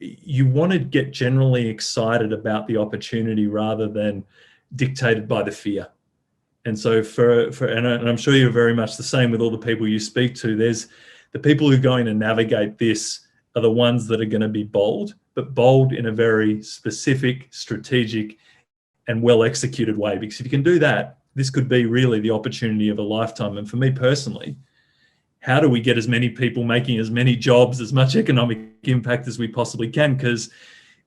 you want to get generally excited about the opportunity rather than dictated by the fear. And so and I'm sure you're very much the same with all the people you speak to. There's the people who are going to navigate this are the ones that are going to be bold, but bold in a very specific, strategic, and well-executed way. Because if you can do that, this could be really the opportunity of a lifetime. And for me personally, how do we get as many people making as many jobs, as much economic impact as we possibly can? Because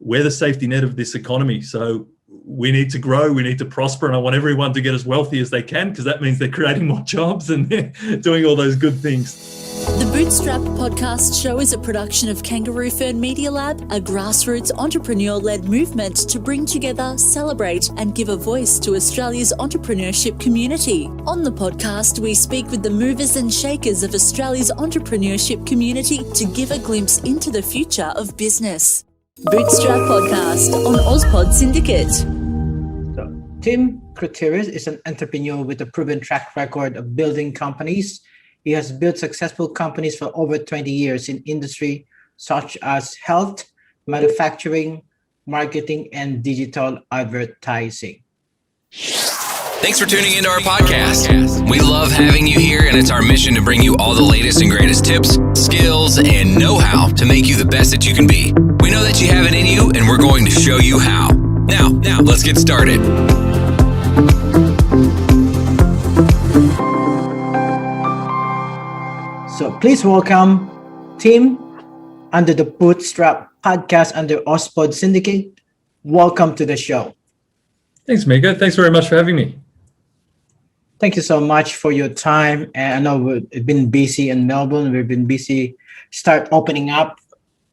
we're the safety net of this economy. So we need to grow, we need to prosper, and I want everyone to get as wealthy as they can, because that means they're creating more jobs and they're doing all those good things. The Bootstrap Podcast Show is a production of Kangaroo Fern Media Lab, a grassroots entrepreneur-led movement to bring together, celebrate and give a voice to Australia's entrepreneurship community. On the podcast, we speak with the movers and shakers of Australia's entrepreneurship community to give a glimpse into the future of business. Bootstrap Podcast on Ozpod Syndicate. So, Tim Krotiris is an entrepreneur with a proven track record of building companies. He has built successful companies for over 20 years in industry such as health, manufacturing, marketing, and digital advertising. Thanks for tuning into our podcast. We love having you here, and it's our mission to bring you all the latest and greatest tips, skills, and know-how to make you the best that you can be. We know that you have it in you, and we're going to show you how. Now, let's get started. So please welcome Tim under the Bootstrap Podcast under Ozpod Syndicate. Welcome to the show. Thanks, Miko. Thanks very much for having me. Thank you so much for your time. And I know we've been busy in Melbourne. We've been busy start opening up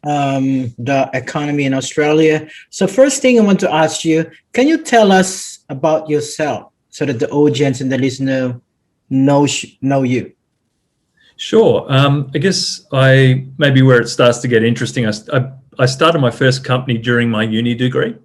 the economy in Australia. So first thing I want to ask you, can you tell us about yourself so that the audience and the listener know you? Sure. I guess maybe where it starts to get interesting, I started my first company during my uni degree.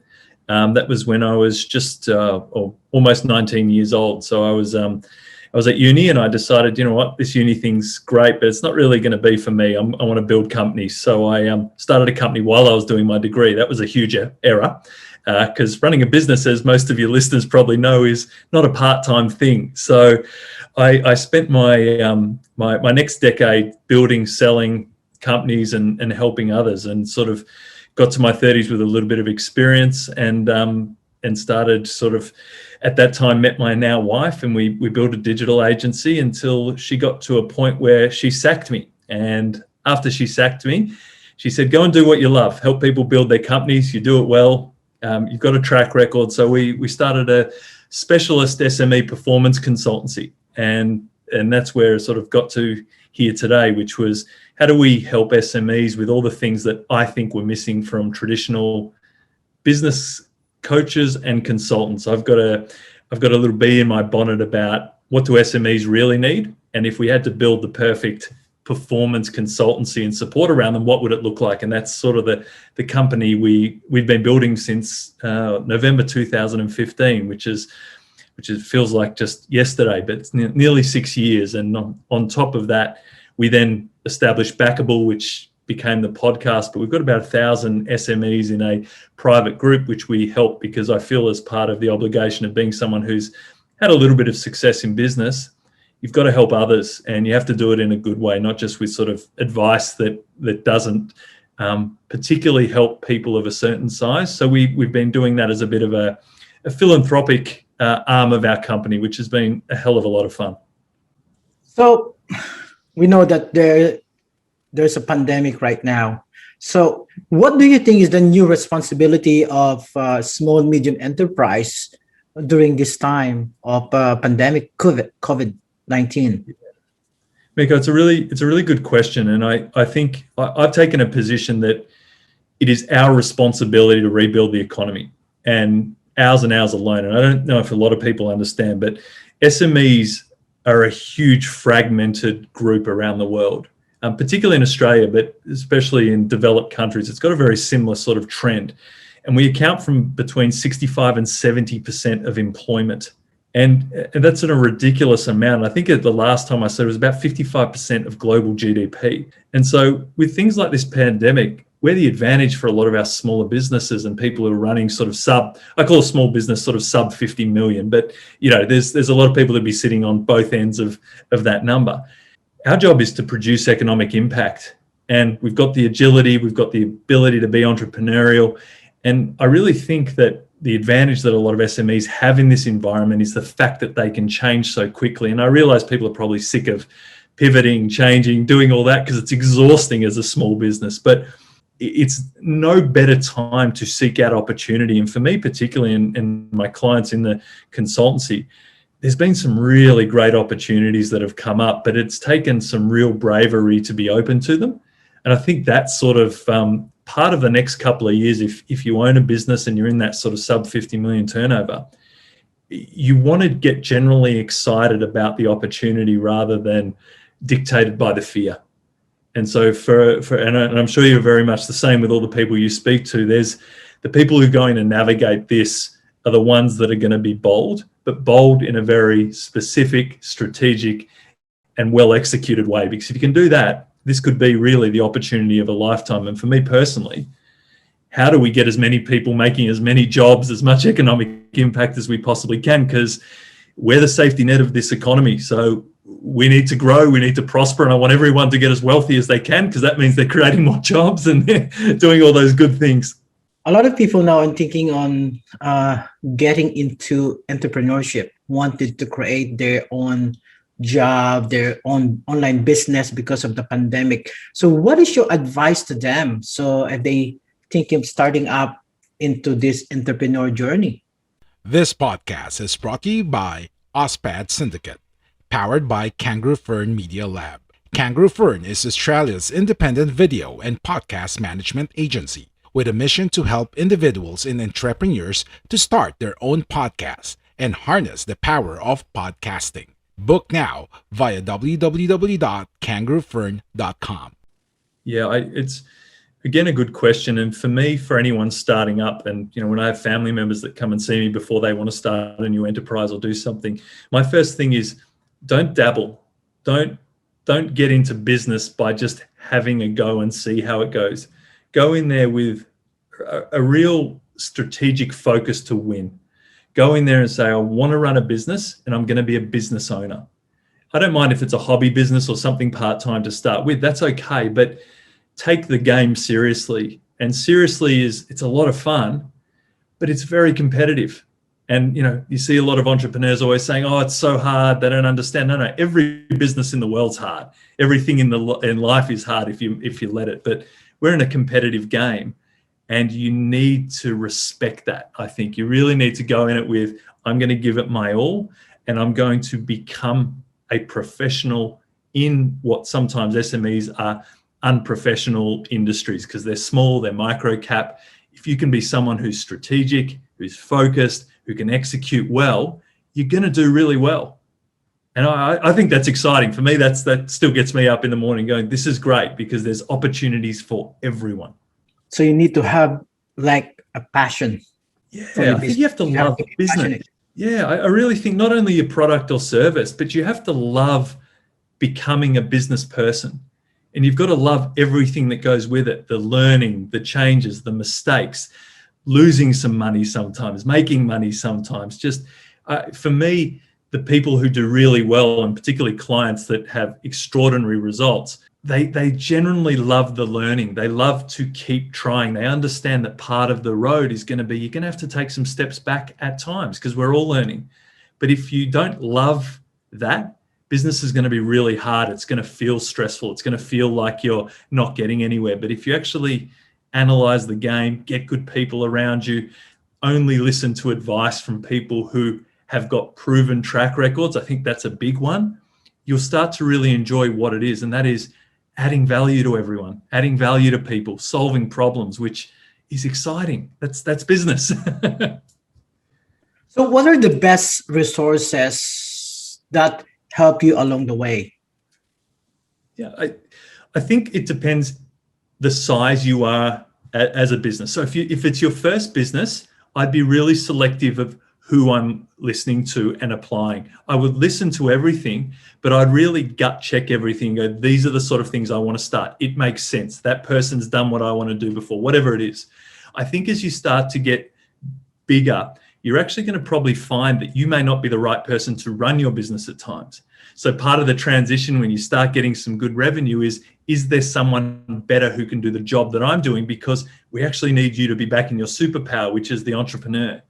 That was when I was just almost 19 years old. So I was at uni and I decided, you know what, this uni thing's great, but it's not really going to be for me. I want to build companies. So I started a company while I was doing my degree. That was a huge error because running a business, as most of your listeners probably know, is not a part-time thing. So I spent my next decade building, selling companies and helping others, and sort of got to my 30s with a little bit of experience and started sort of at that time met my now wife, and we built a digital agency until she got to a point where she sacked me. And after she sacked me, she said, go and do what you love, help people build their companies. You do it well. You've got a track record. So we started a specialist SME performance consultancy. And that's where it sort of got to here today, which was how do we help SMEs with all the things that I think were missing from traditional business coaches and consultants. I've got a little bee in my bonnet about what do SMEs really need, and if we had to build the perfect performance consultancy and support around them, what would it look like? And that's sort of the company we've been building since November 2015, which feels like just yesterday, but it's nearly 6 years. And on top of that, we then established Backable, which became the podcast. But we've got about 1,000 SMEs in a private group, which we help because I feel as part of the obligation of being someone who's had a little bit of success in business, you've got to help others, and you have to do it in a good way, not just with sort of advice that doesn't particularly help people of a certain size. So we've been doing that as a bit of a philanthropic arm of our company, which has been a hell of a lot of fun. So we know that there's a pandemic right now. So what do you think is the new responsibility of small, medium enterprise during this time of pandemic COVID-19? Miko, it's a really good question. And I think I've taken a position that it is our responsibility to rebuild the economy, and ours and ours alone. And I don't know if a lot of people understand, but SMEs are a huge fragmented group around the world, particularly in Australia, but especially in developed countries. It's got a very similar sort of trend. And we account from between 65 and 70% of employment. And that's in a ridiculous amount. I think at the last time I said it was about 55% of global GDP. And so with things like this pandemic, we're the advantage for a lot of our smaller businesses and people who are running sort of I call a small business sort of sub 50 million, but there's a lot of people that be sitting on both ends of that number. Our job is to produce economic impact, and we've got the agility, we've got the ability to be entrepreneurial. And I really think that the advantage that a lot of SMEs have in this environment is the fact that they can change so quickly. And I realize people are probably sick of pivoting, changing, doing all that because it's exhausting as a small business, but it's no better time to seek out opportunity. And for me, particularly, and my clients in the consultancy, there's been some really great opportunities that have come up, but it's taken some real bravery to be open to them. And I think that's sort of part of the next couple of years. If you own a business and you're in that sort of sub 50 million turnover, you want to get generally excited about the opportunity rather than dictated by the fear. And so and I'm sure you're very much the same with all the people you speak to, there's the people who are going to navigate this are the ones that are going to be bold, but bold in a very specific, strategic, and well-executed way. Because if you can do that, this could be really the opportunity of a lifetime. And for me personally, how do we get as many people making as many jobs, as much economic impact as we possibly can? Because we're the safety net of this economy. So we need to grow, we need to prosper, and I want everyone to get as wealthy as they can, because that means they're creating more jobs and they're doing all those good things. A lot of people now are thinking on getting into entrepreneurship, wanted to create their own job, their own online business because of the pandemic. So what is your advice to them? So if they think of starting up into this entrepreneur journey? This podcast is brought to you by OSPAD Syndicate, powered by Kangaroo Fern Media Lab. Kangaroo Fern is Australia's independent video and podcast management agency with a mission to help individuals and entrepreneurs to start their own podcasts and harness the power of podcasting. Book now via www.kangaroofern.com. Yeah, it's again a good question. And for me, for anyone starting up, and when I have family members that come and see me before they want to start a new enterprise or do something, my first thing is don't dabble. Don't get into business by just having a go and see how it goes. Go in there with a real strategic focus to win. Go in there and say, I want to run a business and I'm going to be a business owner. I don't mind if it's a hobby business or something part-time to start with. That's okay. But take the game seriously. And seriously it's a lot of fun, but it's very competitive. And, you see a lot of entrepreneurs always saying, oh, it's so hard. They don't understand. No, every business in the world's hard. Everything in life is hard if you let it. But we're in a competitive game, and you need to respect that. I think you really need to go in it with, I'm going to give it my all, and I'm going to become a professional in what sometimes SMEs are unprofessional industries, because they're small, they're micro cap. If you can be someone who's strategic, who's focused, who can execute well, you're going to do really well. And I think that's exciting. For me, that still gets me up in the morning going, this is great, because there's opportunities for everyone. So you need to have like a passion. Yeah, I think you have to love business. Passionate. Yeah, I really think not only your product or service, but you have to love becoming a business person. And you've got to love everything that goes with it, the learning, the changes, the mistakes, losing some money sometimes, making money sometimes. Just for me, the people who do really well, and particularly clients that have extraordinary results, they generally love the learning. They love to keep trying. They understand that part of the road is going to be, you're going to have to take some steps back at times, because we're all learning. But if you don't love that, business is going to be really hard. It's going to feel stressful. It's going to feel like you're not getting anywhere. But if you actually analyze the game, get good people around you, only listen to advice from people who have got proven track records, I think that's a big one. You'll start to really enjoy what it is, and that is adding value to everyone, adding value to people, solving problems, which is exciting. That's business. So what are the best resources that help you along the way? Yeah, I think it depends the size you are as a business. So if it's your first business, I'd be really selective of who I'm listening to and applying. I would listen to everything, but I'd really gut check everything. Go, these are the sort of things I want to start. It makes sense. That person's done what I want to do before, whatever it is. I think as you start to get bigger, you're actually going to probably find that you may not be the right person to run your business at times. So part of the transition when you start getting some good revenue is there someone better who can do the job that I'm doing? Because we actually need you to be back in your superpower, which is the entrepreneur.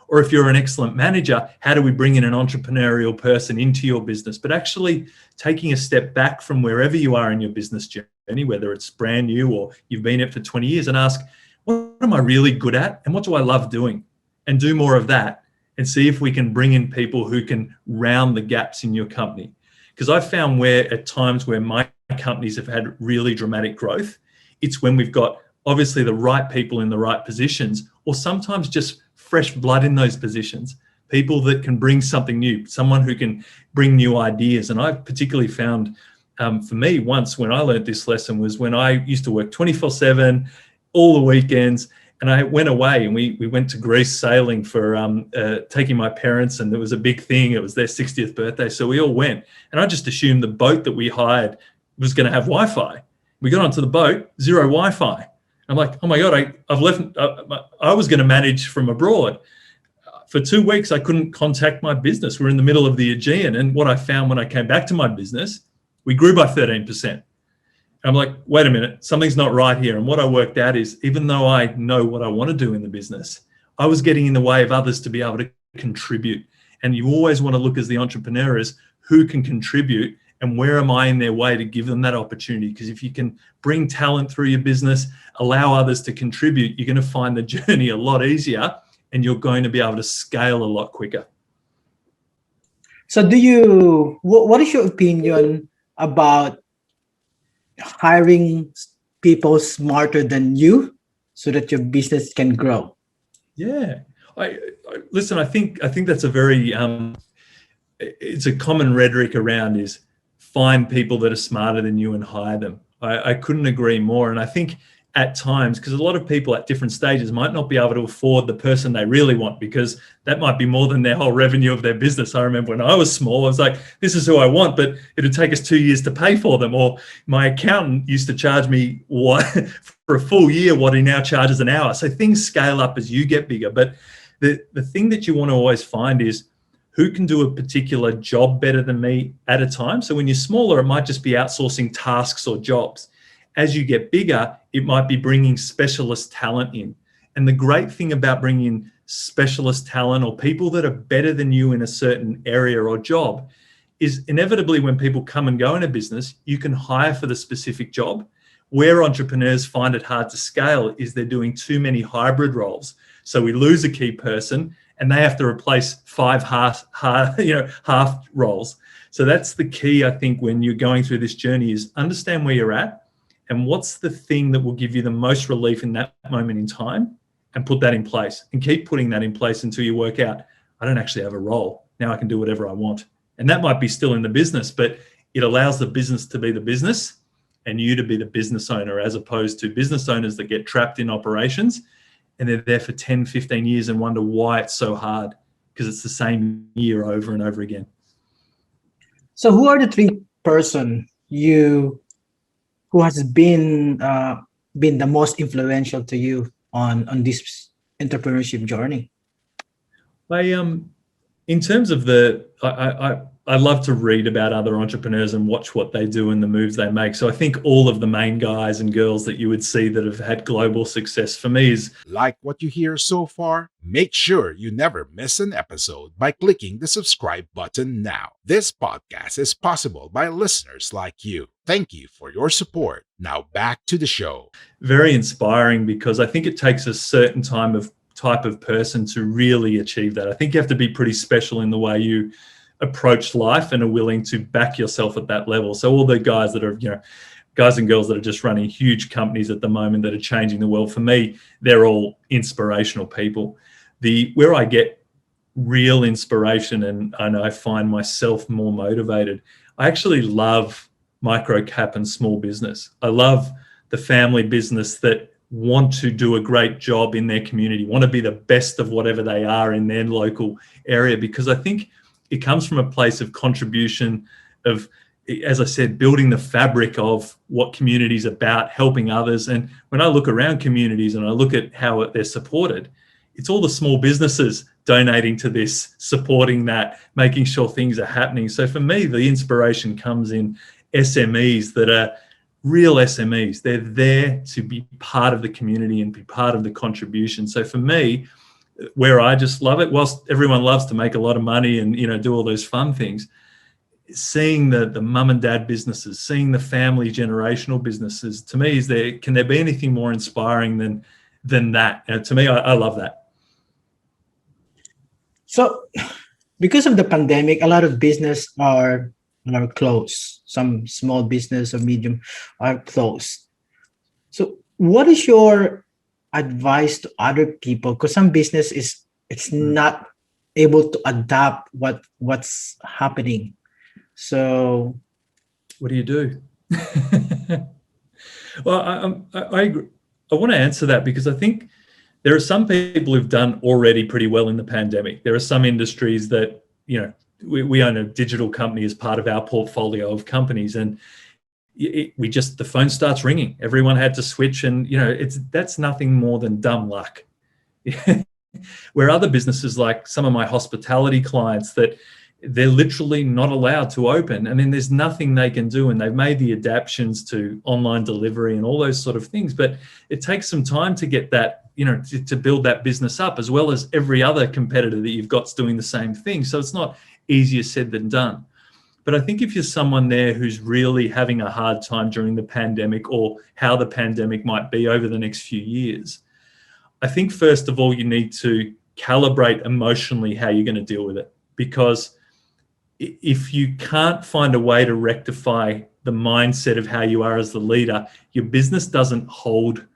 Or if you're an excellent manager, how do we bring in an entrepreneurial person into your business? But actually taking a step back from wherever you are in your business journey, whether it's brand new or you've been in it for 20 years, and ask, what am I really good at? And what do I love doing? And do more of that and see if we can bring in people who can round the gaps in your company. Because I've found where at times where my companies have had really dramatic growth, it's when we've got obviously the right people in the right positions, or sometimes just fresh blood in those positions, people that can bring something new, someone who can bring new ideas. And I've particularly found for me once when I learned this lesson was when I used to work 24/7, all the weekends, and I went away and we went to Greece sailing for taking my parents, and it was a big thing. It was their 60th birthday. So we all went, and I just assumed the boat that we hired was going to have Wi-Fi. We got onto the boat, zero Wi-Fi. I'm like, oh my God, I've left. I was going to manage from abroad. For 2 weeks, I couldn't contact my business. We're in the middle of the Aegean. And what I found when I came back to my business, we grew by 13%. I'm like, wait a minute, something's not right here. And what I worked out is, even though I know what I want to do in the business, I was getting in the way of others to be able to contribute. And you always want to look as the entrepreneur as who can contribute and where am I in their way to give them that opportunity? Because if you can bring talent through your business, allow others to contribute, you're going to find the journey a lot easier and you're going to be able to scale a lot quicker. So what is your opinion about hiring people smarter than you so that your business can grow? Yeah, listen, I think that's a very, it's a common rhetoric around is find people that are smarter than you and hire them. I couldn't agree more. And I think at times, because a lot of people at different stages might not be able to afford the person they really want, because that might be more than their whole revenue of their business. I remember when I was small, I was like, this is who I want, but it'd take us 2 years to pay for them. Or my accountant used to charge me what for a full year, what he now charges an hour. So things scale up as you get bigger. But the thing that you want to always find is who can do a particular job better than me at a time. So when you're smaller, it might just be outsourcing tasks or jobs. As you get bigger, it might be bringing specialist talent in. And the great thing about bringing in specialist talent or people that are better than you in a certain area or job is inevitably when people come and go in a business, you can hire for the specific job. Where entrepreneurs find it hard to scale is they're doing too many hybrid roles. So we lose a key person and they have to replace 5 half roles. So that's the key, I think, when you're going through this journey is understand where you're at and what's the thing that will give you the most relief in that moment in time, and put that in place and keep putting that in place until you work out, I don't actually have a role. Now I can do whatever I want. And that might be still in the business, but it allows the business to be the business and you to be the business owner, as opposed to business owners that get trapped in operations and they're there for 10, 15 years and wonder why it's so hard, because it's the same year over and over again. So who are the 3 person who has been the most influential to you on this entrepreneurship journey? In terms of I love to read about other entrepreneurs and watch what they do and the moves they make. So I think all of the main guys and girls that you would see that have had global success for me is... Like what you hear so far? Make sure you never miss an episode by clicking the subscribe button now. This podcast is possible by listeners like you. Thank you for your support. Now back to the show. Very inspiring, because I think it takes a certain type of person to really achieve that. I think you have to be pretty special in the way you approach life and are willing to back yourself at that level. So all the guys that are, guys and girls that are just running huge companies at the moment that are changing the world, for me, they're all inspirational people. Where I get real inspiration and I find myself more motivated, I actually love micro cap and small business. I love the family business that want to do a great job in their community, want to be the best of whatever they are in their local area, because I think it comes from a place of contribution, of, as I said, building the fabric of what community is about, helping others. And when I look around communities and I look at how they're supported, it's all the small businesses donating to this, supporting that, making sure things are happening. So for me, the inspiration comes in SMEs that are real SMEs. They're there to be part of the community and be part of the contribution. So for me, where I just love it, whilst everyone loves to make a lot of money and, you know, do all those fun things, seeing the mum and dad businesses, seeing the family generational businesses, to me, can there be anything more inspiring than that? To me, I love that. So because of the pandemic, a lot of business are closed. Some small business or medium are closed. So what is your advice to other people? Because some business it's not able to adapt what's happening. So what do you do? Well, I agree. I want to answer that because I think there are some people who've done already pretty well in the pandemic. There are some industries that, you know, we own a digital company as part of our portfolio of companies, and the phone starts ringing. Everyone had to switch, and, you know, that's nothing more than dumb luck. Where other businesses, like some of my hospitality clients, that they're literally not allowed to open. I mean, there's nothing they can do, and they've made the adaptations to online delivery and all those sort of things. But it takes some time to get that, you know, to build that business up, as well as every other competitor that you've got's doing the same thing. So it's not easier said than done. But I think if you're someone there who's really having a hard time during the pandemic, or how the pandemic might be over the next few years, I think first of all, you need to calibrate emotionally how you're going to deal with it. Because if you can't find a way to rectify the mindset of how you are as the leader, your business doesn't hold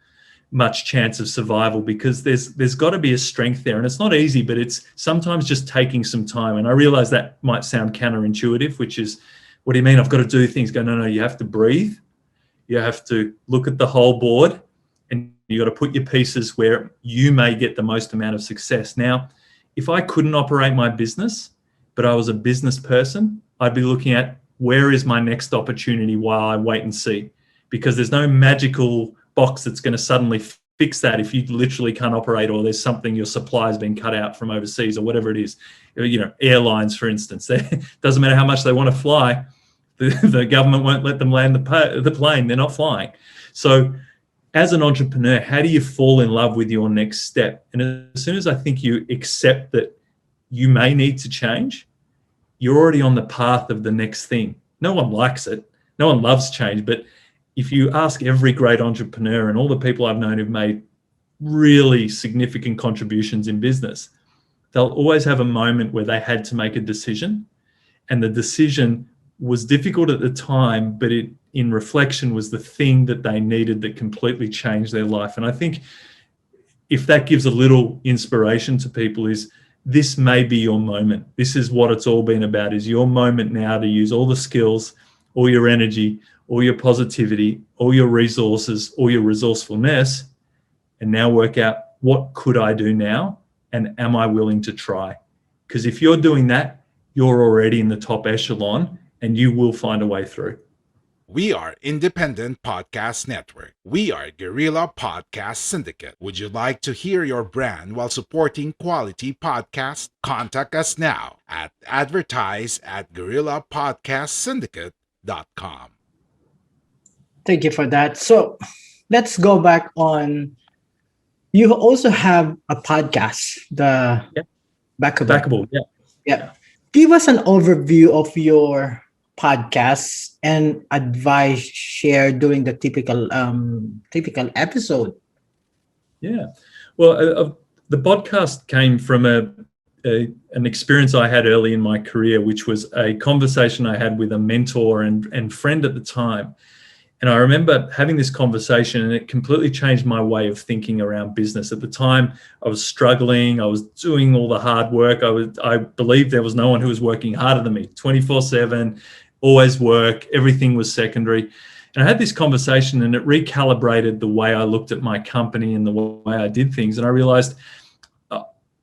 much chance of survival, because there's got to be a strength there. And it's not easy, but it's sometimes just taking some time. And I realize that might sound counterintuitive, which is, what do you mean I've got to do things? Go, no, you have to breathe. You have to look at the whole board, and you got to put your pieces where you may get the most amount of success. Now, if I couldn't operate my business, but I was a business person, I'd be looking at, where is my next opportunity while I wait and see? Because there's no magical box that's going to suddenly fix that if you literally can't operate, or there's something, your supply's been cut out from overseas, or whatever it is. You know, airlines, for instance, it doesn't matter how much they want to fly, the government won't let them land the plane. They're not flying. So as an entrepreneur, how do you fall in love with your next step? And as soon as I think you accept that you may need to change, you're already on the path of the next thing. No one likes it. No one loves change. But if you ask every great entrepreneur and all the people I've known who've made really significant contributions in business, they'll always have a moment where they had to make a decision. And the decision was difficult at the time, but it, in reflection, was the thing that they needed that completely changed their life. And I think if that gives a little inspiration to people, is this may be your moment. This is what it's all been about, is your moment now to use all the skills, all your energy, all your positivity, all your resources, all your resourcefulness, and now work out, what could I do now? And am I willing to try? Because if you're doing that, you're already in the top echelon, and you will find a way through. We are Independent Podcast Network. We are Guerrilla Podcast Syndicate. Would you like to hear your brand while supporting quality podcasts? Contact us now at advertise@guerrillapodcastsyndicate.com. thank you for that. So let's go back on. You also have a podcast, the Backable. Yeah. Give us an overview of your podcasts and advice shared during the typical episode. Yeah. Well, the podcast came from an experience I had early in my career, which was a conversation I had with a mentor and friend at the time. And I remember having this conversation, and it completely changed my way of thinking around business. At the time, I was struggling. I was doing all the hard work. I believed there was no one who was working harder than me, 24/7, always work. Everything was secondary. And I had this conversation, and it recalibrated the way I looked at my company and the way I did things. And I realized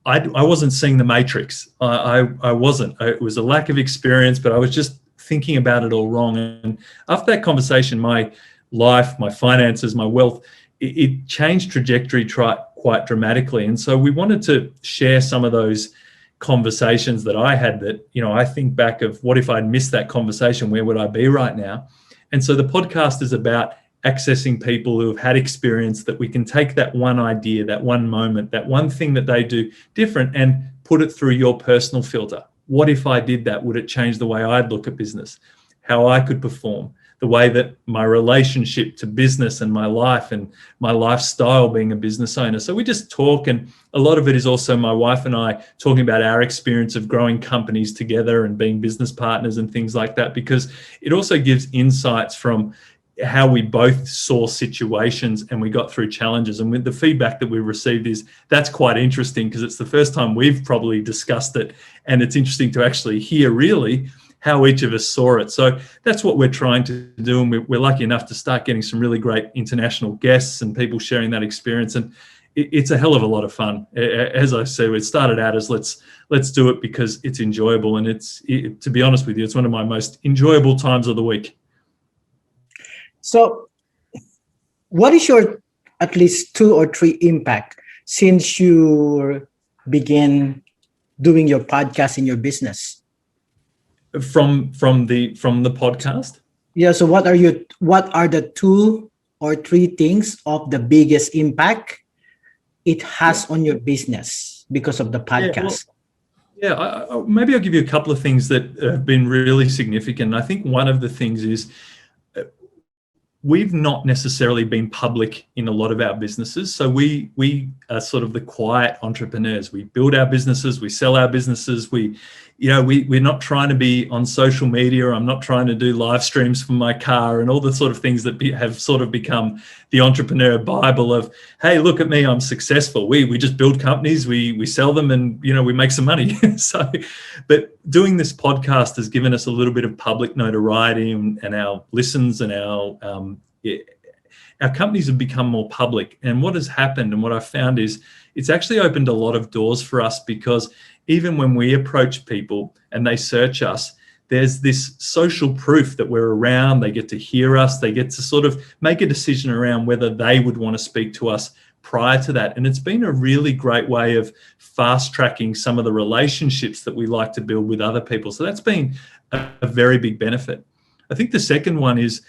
I wasn't seeing the matrix. I wasn't. It was a lack of experience, but I was just thinking about it all wrong. And after that conversation, my life, my finances, my wealth, it changed trajectory quite dramatically. And so we wanted to share some of those conversations that I had that, I think back of what if I'd missed that conversation, where would I be right now? And so the podcast is about accessing people who have had experience, that we can take that one idea, that one moment, that one thing that they do different and put it through your personal filter. What if I did that? Would it change the way I'd look at business, how I could perform, the way that my relationship to business and my life and my lifestyle being a business owner? So we just talk, and a lot of it is also my wife and I talking about our experience of growing companies together and being business partners and things like that, because it also gives insights from how we both saw situations and we got through challenges. And with the feedback that we received is that's quite interesting, because it's the first time we've probably discussed it, and it's interesting to actually hear really how each of us saw it. So that's what we're trying to do, and we're lucky enough to start getting some really great international guests and people sharing that experience, and it's a hell of a lot of fun. As I said, it started out as let's do it because it's enjoyable, and to be honest with you, it's one of my most enjoyable times of the week. So what is your at least 2 or 3 impact since you begin doing your podcast in your business? From the podcast? Yeah. So what are the 2 or 3 things of the biggest impact it has on your business because of the podcast? Maybe I'll give you a couple of things that have been really significant. I think one of the things is we've not necessarily been public in a lot of our businesses. So we are sort of the quiet entrepreneurs. We build our businesses, we sell our businesses. We're not trying to be on social media. I'm not trying to do live streams from my car and all the sort of things that have sort of become the entrepreneur Bible of, hey, look at me, I'm successful. We just build companies, we sell them, and we make some money. But doing this podcast has given us a little bit of public notoriety, and our listens and our companies have become more public. And what has happened, and what I've found, is it's actually opened a lot of doors for us, because even when we approach people and they search us, there's this social proof that we're around. They get to hear us. They get to sort of make a decision around whether they would want to speak to us prior to that. And it's been a really great way of fast tracking some of the relationships that we like to build with other people. So that's been a very big benefit. I think the second one is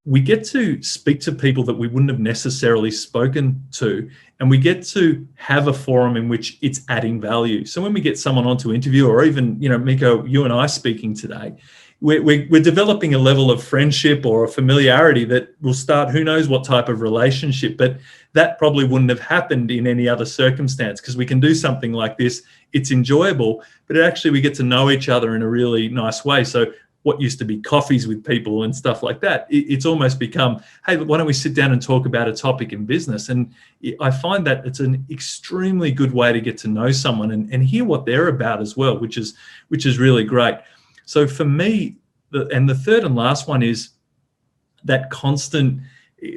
we get to speak to people that we wouldn't have necessarily spoken to, and we get to have a forum in which it's adding value. So when we get someone on to interview, or even, Miko, you and I speaking today, we're developing a level of friendship or a familiarity that will start who knows what type of relationship, but that probably wouldn't have happened in any other circumstance, because we can do something like this. It's enjoyable, but actually we get to know each other in a really nice way. So what used to be coffees with people and stuff like that, it's almost become, hey, why don't we sit down and talk about a topic in business? And I find that it's an extremely good way to get to know someone and hear what they're about as well, which is really great. So for me, the third and last one is that constant,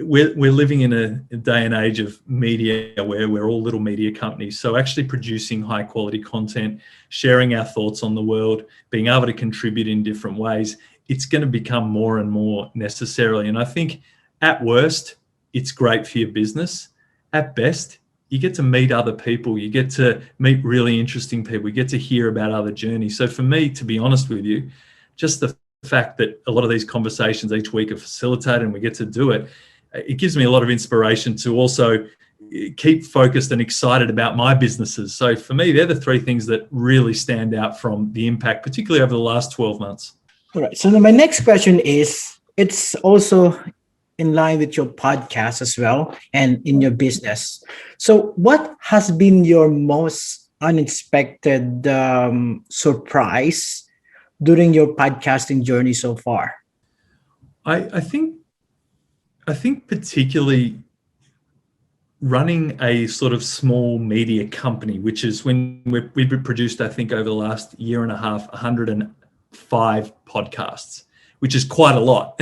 we're living in a day and age of media where we're all little media companies. So actually producing high quality content, sharing our thoughts on the world, being able to contribute in different ways, it's going to become more and more necessarily. And I think at worst, it's great for your business. At best, you get to meet other people. You get to meet really interesting people. You get to hear about other journeys. So for me, to be honest with you, just the fact that a lot of these conversations each week are facilitated and we get to do it, it gives me a lot of inspiration to also keep focused and excited about my businesses. So for me, they're the 3 things that really stand out from the impact, particularly over the last 12 months. All right. So my next question is, it's also in line with your podcast as well and in your business. So what has been your most unexpected surprise during your podcasting journey so far? I think particularly running a sort of small media company, which is when we've produced, I think over the last year and a half, 105 podcasts, which is quite a lot.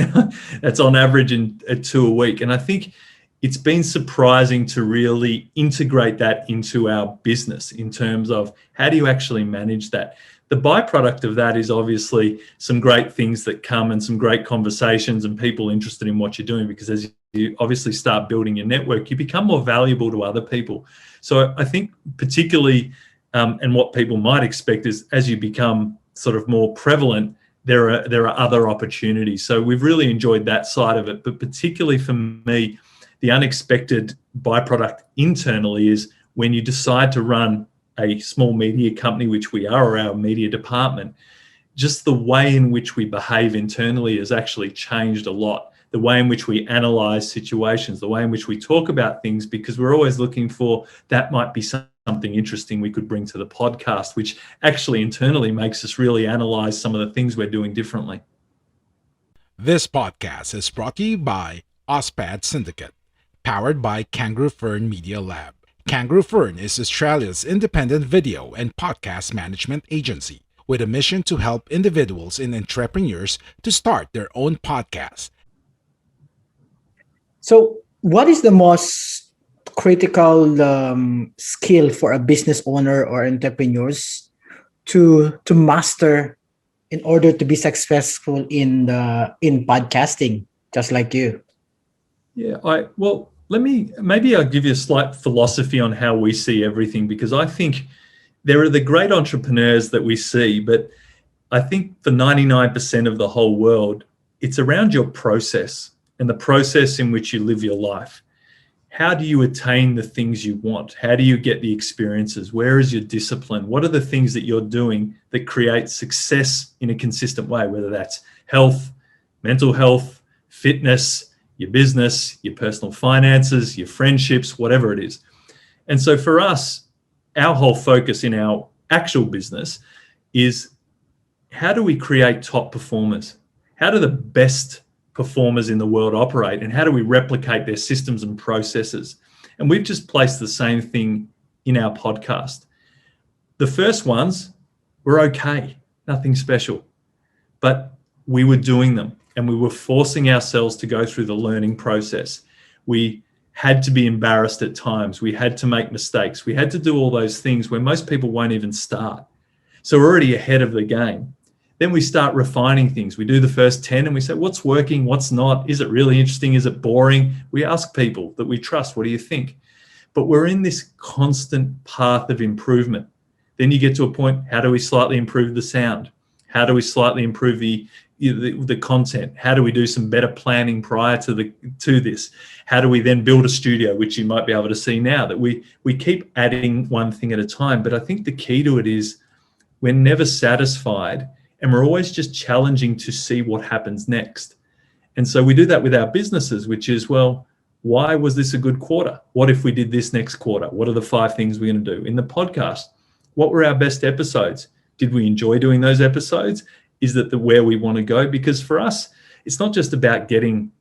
That's on average at 2 a week. And I think it's been surprising to really integrate that into our business in terms of how do you actually manage that? The byproduct of that is obviously some great things that come and some great conversations and people interested in what you're doing, because as you obviously start building your network, you become more valuable to other people. So I think particularly, and what people might expect is as you become sort of more prevalent, there are other opportunities. So we've really enjoyed that side of it. But particularly for me, the unexpected byproduct internally is when you decide to run a small media company, which we are, or our media department, just the way in which we behave internally has actually changed a lot. The way in which we analyze situations, the way in which we talk about things, because we're always looking for that might be something interesting we could bring to the podcast, which actually internally makes us really analyze some of the things we're doing differently. This podcast is brought to you by OSPAD Syndicate, powered by Kangaroo Fern Media Lab. Kangaroo Fern is Australia's independent video and podcast management agency with a mission to help individuals and entrepreneurs to start their own podcast. So, what is the most critical skill for a business owner or entrepreneurs to master in order to be successful in podcasting, just like you? Yeah, maybe I'll give you a slight philosophy on how we see everything, because I think there are the great entrepreneurs that we see, but I think for 99% of the whole world, it's around your process and the process in which you live your life. How do you attain the things you want? How do you get the experiences? Where is your discipline? What are the things that you're doing that create success in a consistent way, whether that's health, mental health, fitness, your business, your personal finances, your friendships, whatever it is. And so for us, our whole focus in our actual business is how do we create top performers? How do the best performers in the world operate, and how do we replicate their systems and processes? And we've just placed the same thing in our podcast. The first ones were okay, nothing special, but we were doing them and we were forcing ourselves to go through the learning process. We had to be embarrassed at times. We had to make mistakes. We had to do all those things where most people won't even start. So we're already ahead of the game. Then we start refining things. We do the first 10 and we say, what's working? What's not? Is it really interesting? Is it boring? We ask people that we trust, what do you think? But we're in this constant path of improvement. Then you get to a point, how do we slightly improve the sound? How do we slightly improve the content? How do we do some better planning prior to this? How do we then build a studio, which you might be able to see now, that we keep adding one thing at a time. But I think the key to it is we're never satisfied, and we're always just challenging to see what happens next. And so we do that with our businesses, which is, well, why was this a good quarter? What if we did this next quarter? What are the 5 things we're going to do? In the podcast, what were our best episodes? Did we enjoy doing those episodes? Is that where we want to go? Because for us, it's not just about getting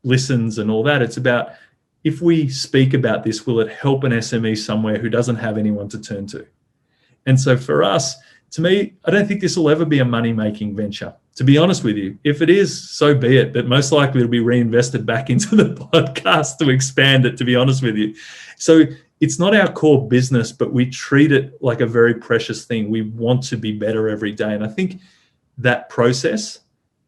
listens and all that. It's about, if we speak about this, will it help an SME somewhere who doesn't have anyone to turn to? And so for us, to me, I don't think this will ever be a money-making venture. To be honest with you, if it is, so be it. But most likely it'll be reinvested back into the podcast to expand it, to be honest with you. So it's not our core business, but we treat it like a very precious thing. We want to be better every day. And I think that process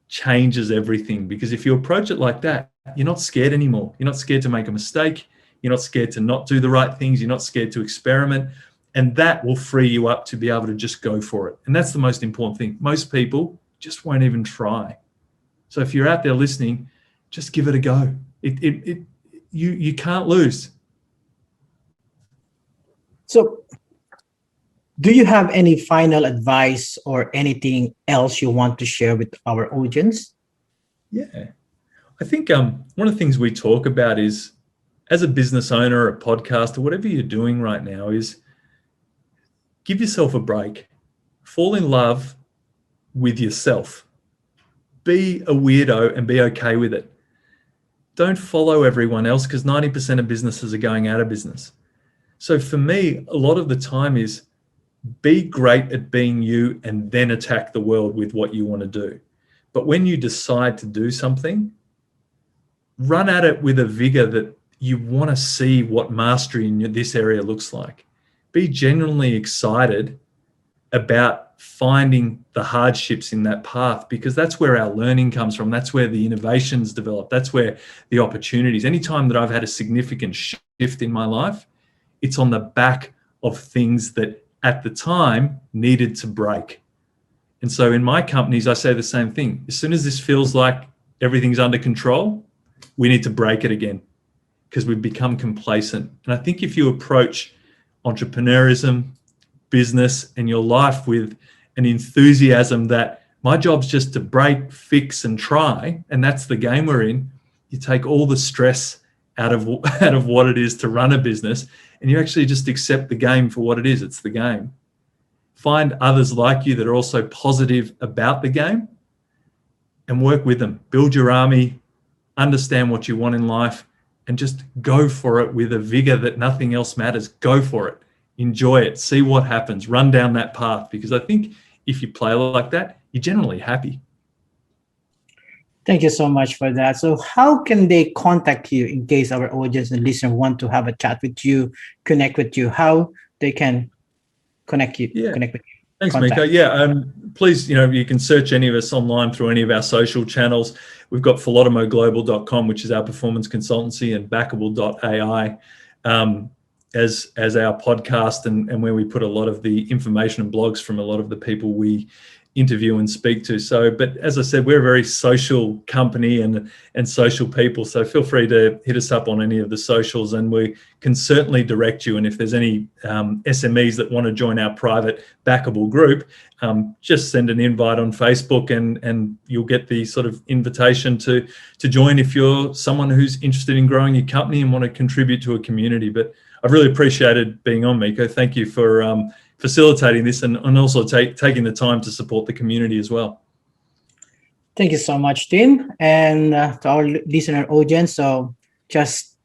changes everything, because if you approach it like that, you're not scared anymore. You're not scared to make a mistake. You're not scared to not do the right things. You're not scared to experiment. And that will free you up to be able to just go for it. And that's the most important thing. Most people just won't even try. So if you're out there listening, just give it a go. You can't lose. So, do you have any final advice or anything else you want to share with our audience? Yeah. I think one of the things we talk about is, as a business owner or a podcaster, whatever you're doing right now, is give yourself a break. Fall in love with yourself. Be a weirdo and be okay with it. Don't follow everyone else, because 90% of businesses are going out of business. So for me, a lot of the time is be great at being you and then attack the world with what you want to do. But when you decide to do something, run at it with a vigor that you want to see what mastery in this area looks like. Be genuinely excited about finding the hardships in that path, because that's where our learning comes from. That's where the innovations develop. That's where the opportunities. Anytime that I've had a significant shift in my life, it's on the back of things that at the time needed to break. And so in my companies, I say the same thing. As soon as this feels like everything's under control, we need to break it again, because we've become complacent. And I think if you approach entrepreneurism, business, and your life with an enthusiasm that my job's just to break, fix, and try, and that's the game we're in, you take all the stress out of what it is to run a business, and you actually just accept the game for what it is. It's the game. Find others like you that are also positive about the game and work with them. Build your army, understand what you want in life, and just go for it with a vigor that nothing else matters. Go for it. Enjoy it. See what happens. Run down that path, because I think if you play like that, you're generally happy. Thank you so much for that. So how can they contact you in case our audience and listener want to have a chat with you, connect with you? How they can connect with you? Thanks, Contact. Miko. Please, you can search any of us online through any of our social channels. We've got philotimoglobal.com, which is our performance consultancy, and backable.ai as our podcast and where we put a lot of the information and blogs from a lot of the people we interview and speak to. So, but as I said, we're a very social company and social people. So feel free to hit us up on any of the socials, and we can certainly direct you. And if there's any SMEs that want to join our private backable group, just send an invite on Facebook, and you'll get the sort of invitation to join if you're someone who's interested in growing your company and want to contribute to a community. But I've really appreciated being on, Miko. Thank you for facilitating this and also taking the time to support the community as well. Thank you so much, Tim, and to our listener audience. So just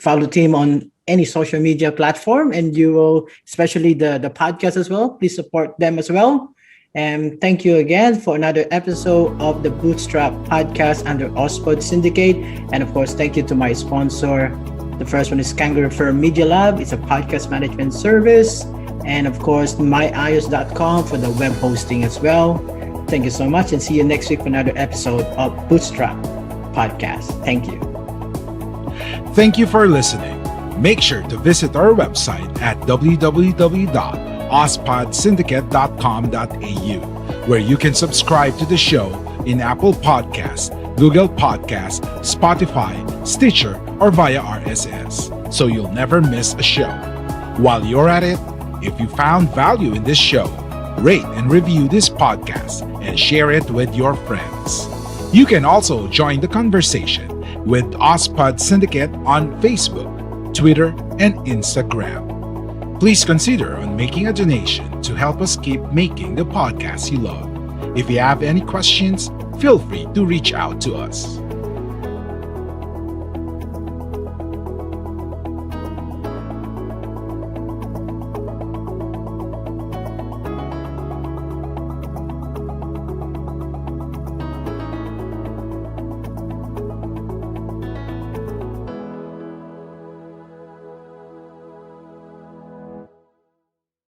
follow Tim on any social media platform, and you will, especially the podcast as well. Please support them as well. And thank you again for another episode of the Bootstrap podcast under OSPOD Syndicate. And of course, thank you to my sponsor. The first one is Kangaroo Firm Media Lab. It's a podcast management service. And of course, myios.com for the web hosting as well. Thank you so much, and see you next week for another episode of Bootstrap Podcast. Thank you. Thank you for listening. Make sure to visit our website at www.ospodsyndicate.com.au, where you can subscribe to the show in Apple Podcasts, Google Podcasts, Spotify, Stitcher, or via RSS, so you'll never miss a show. While you're at it, if you found value in this show, rate and review this podcast and share it with your friends. You can also join the conversation with OSPOD Syndicate on Facebook, Twitter, and Instagram. Please consider on making a donation to help us keep making the podcast you love. If you have any questions, feel free to reach out to us.